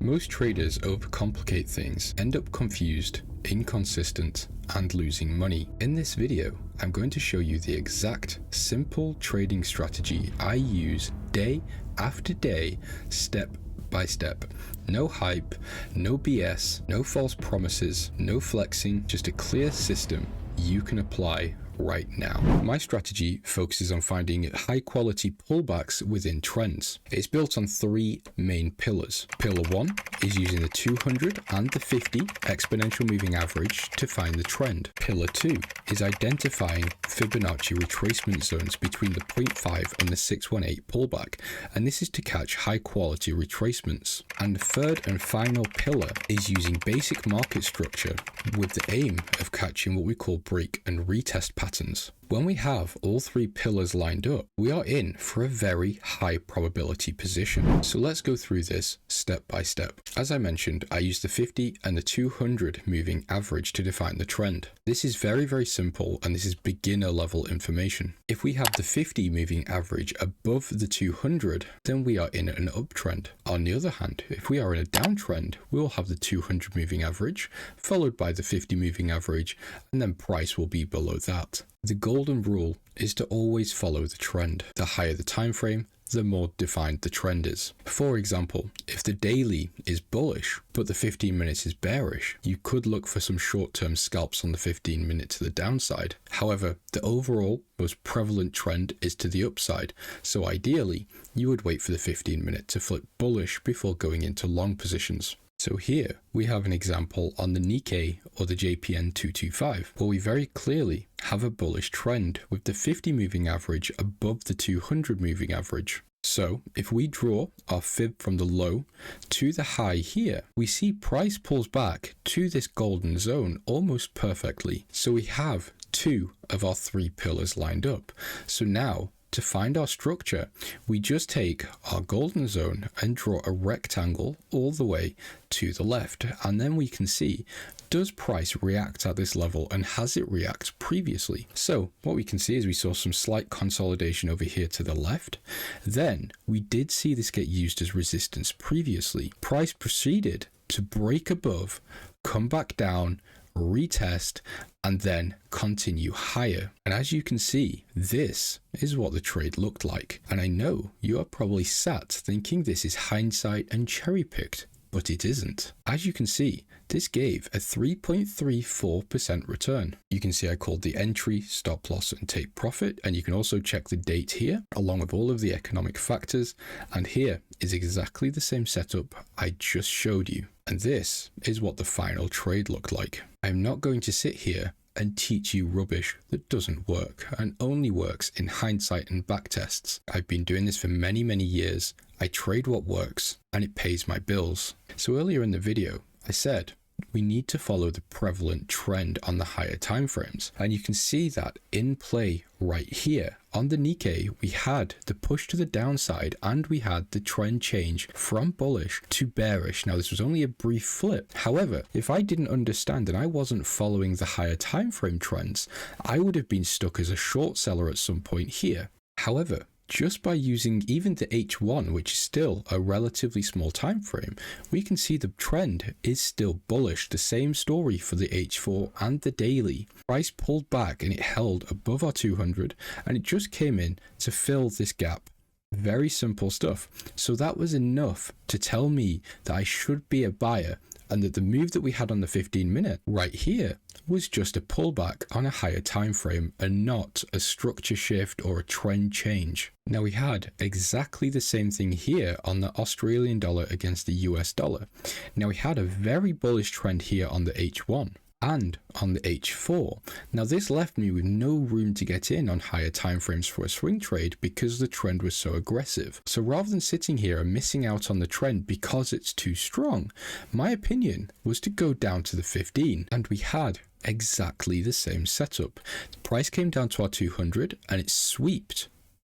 Most traders overcomplicate things, end up confused, inconsistent, and losing money. In this video, I'm going to show you the exact simple trading strategy I use day after day, step by step. No hype, no BS, no false promises, no flexing, just a clear system you can apply right now. My strategy focuses on finding high quality pullbacks within trends. It's built on three main pillars. Pillar 1 is using the 200 and the 50 exponential moving average to find the trend. Pillar 2 is identifying Fibonacci retracement zones between the 0.5 and the 618 pullback, and this is to catch high quality retracements. And the third and final pillar is using basic market structure with the aim of catching what we call break and retest patterns. When we have all three pillars lined up, we are in for a very high probability position. So let's go through this step by step. As I mentioned, I use the 50 and the 200 moving average to define the trend. This is very simple, and this is beginner level information. If we have the 50 moving average above the 200, then we are in an uptrend. On the other hand, if we are in a downtrend, we will have the 200 moving average followed by the 50 moving average, and then price will be below that. The golden rule is to always follow the trend. The higher the time frame, the more defined the trend is. For example, if the daily is bullish, but the 15 minutes is bearish, you could look for some short-term scalps on the 15 minute to the downside. However, the overall most prevalent trend is to the upside. So ideally, you would wait for the 15 minute to flip bullish before going into long positions. So here we have an example on the Nikkei or the JPN 225, where we very clearly have a bullish trend with the 50 moving average above the 200 moving average. So if we draw our fib from the low to the high here, we see price pulls back to this golden zone almost perfectly. So we have two of our three pillars lined up. So now, to find our structure, we just take our golden zone and draw a rectangle all the way to the left, and then we can see, does price react at this level, and has it reacted previously? So what we can see is we saw some slight consolidation over here to the left. Then we did see this get used as resistance previously. Price proceeded to break above, come back down, retest, and then continue higher. And as you can see, this is what the trade looked like. And I know you are probably sat thinking this is hindsight and cherry picked, but it isn't. As you can see, this gave a 3.34% return. You can see I called the entry, stop loss, and take profit, and you can also check the date here along with all of the economic factors, and here is exactly the same setup I just showed you. And this is what the final trade looked like. I'm not going to sit here and teach you rubbish that doesn't work and only works in hindsight and backtests. I've been doing this for many years. I trade what works and it pays my bills. So earlier in the video, I said we need to follow the prevalent trend on the higher time frames, and you can see that in play right here. On the Nikkei, we had the push to the downside and we had the trend change from bullish to bearish. Now this was only a brief flip. However, if I didn't understand and I wasn't following the higher time frame trends, I would have been stuck as a short seller at some point here. However, just by using even the H1, which is still a relatively small time frame, we can see the trend is still bullish. The same story for the H4 and the daily. Price pulled back and it held above our 200, and it just came in to fill this gap. Very simple stuff. So that was enough to tell me that I should be a buyer, and that the move that we had on the 15 minute right here was just a pullback on a higher time frame and not a structure shift or a trend change. Now we had exactly the same thing here on the Australian dollar against the US dollar. Now we had a very bullish trend here on the H1 and on the H4. Now this left me with no room to get in on higher timeframes for a swing trade because the trend was so aggressive. So rather than sitting here and missing out on the trend because it's too strong, my opinion was to go down to the 15, and we had exactly the same setup. The price came down to our 200 and it sweeped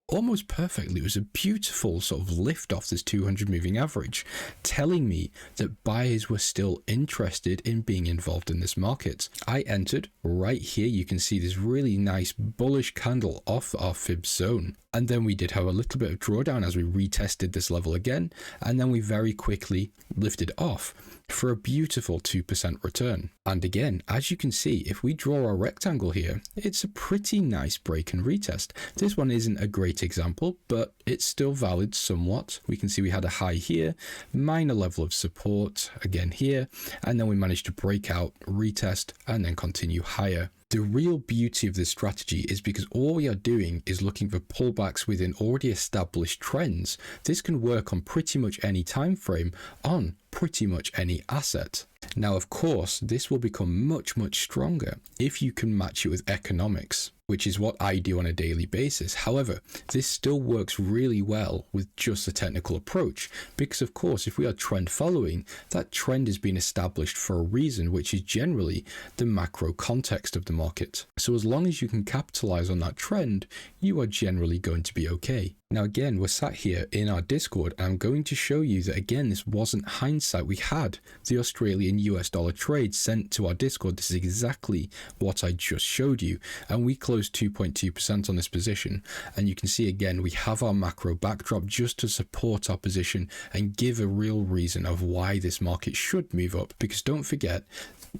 almost perfectly. It was a beautiful sort of lift off this 200 moving average, telling me that buyers were still interested in being involved in this market. I entered right here. You can see this really nice bullish candle off our fib zone. And then we did have a little bit of drawdown as we retested this level again, and then we very quickly lifted off for a beautiful 2% return. And again, as you can see, if we draw our rectangle here, it's a pretty nice break and retest. This one isn't a great example, but it's still valid somewhat. We can see we had a high here, minor level of support again here, and then we managed to break out, retest, and then continue higher. The real beauty of this strategy is because all we are doing is looking for pullbacks within already established trends. This can work on pretty much any time frame on pretty much any asset. Now, of course, this will become much, much stronger if you can match it with economics, which is what I do on a daily basis. However, this still works really well with just a technical approach because, of course, if we are trend following, that trend is being established for a reason, which is generally the macro context of the market. So as long as you can capitalize on that trend, you are generally going to be okay. Now, again, we're sat here in our Discord, and I'm going to show you that, again, this wasn't hindsight. We had the Australian US dollar trade sent to our Discord. This is exactly what I just showed you. And we closed 2.2% on this position. And you can see, again, we have our macro backdrop just to support our position and give a real reason of why this market should move up. Because don't forget,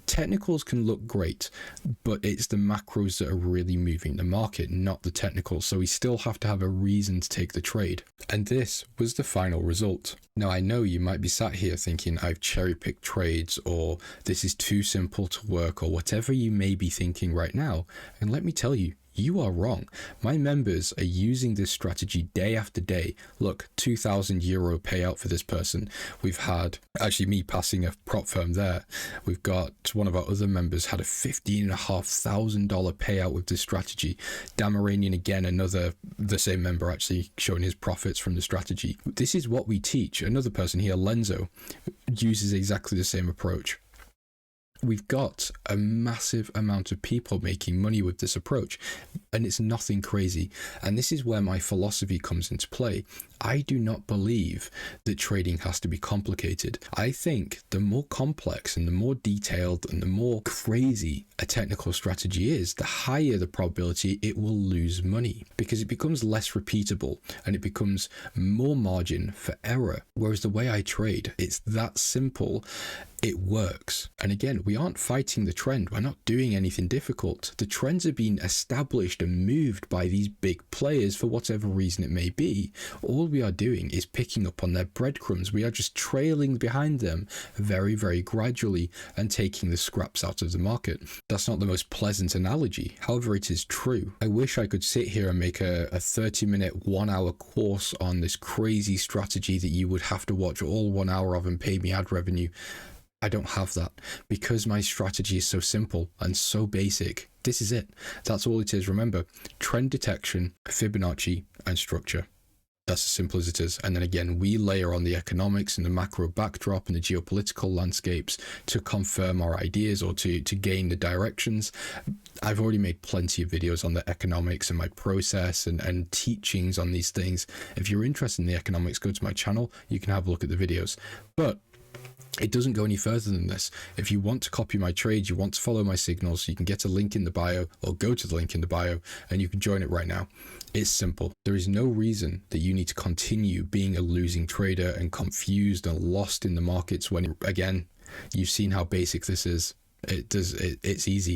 technicals can look great, but it's the macros that are really moving the market, not the technicals. So we still have to have a reason to take the trade. And this was the final result. Now, I know you might be sat here thinking I've cherry-picked trades, or this is too simple to work, or whatever you may be thinking right now. And let me tell you, you are wrong. My members are using this strategy day after day. Look, €2,000 payout for this person. We've had, actually me passing a prop firm there. We've got one of our other members had a $15,500 payout with this strategy. Damaranian again, the same member actually showing his profits from the strategy. This is what we teach. Another person here, Lenzo, uses exactly the same approach. We've got a massive amount of people making money with this approach, and it's nothing crazy. And this is where my philosophy comes into play. I do not believe that trading has to be complicated. I think the more complex and the more detailed and the more crazy a technical strategy is, the higher the probability it will lose money, because it becomes less repeatable and it becomes more margin for error. Whereas the way I trade, it's that simple. It works. And again, we aren't fighting the trend. We're not doing anything difficult. The trends are being established and moved by these big players for whatever reason it may be. All we are doing is picking up on their breadcrumbs. We are just trailing behind them very, very gradually and taking the scraps out of the market. That's not the most pleasant analogy. However, it is true. I wish I could sit here and make a 30-minute, 1-hour course on this crazy strategy that you would have to watch all 1 hour of and pay me ad revenue. I don't have that because my strategy is so simple and so basic. This is it. That's all it is. Remember, trend detection, Fibonacci, and structure. That's as simple as it is. And then again, we layer on the economics and the macro backdrop and the geopolitical landscapes to confirm our ideas or to gain the directions. I've already made plenty of videos on the economics and my process and teachings on these things. If you're interested in the economics, go to my channel. You can have a look at the videos. But it doesn't go any further than this. If you want to copy my trades, you want to follow my signals, you can get a link in the bio or go to the link in the bio and you can join it right now. It's simple. There is no reason that you need to continue being a losing trader and confused and lost in the markets when, again, you've seen how basic this is. It's easy.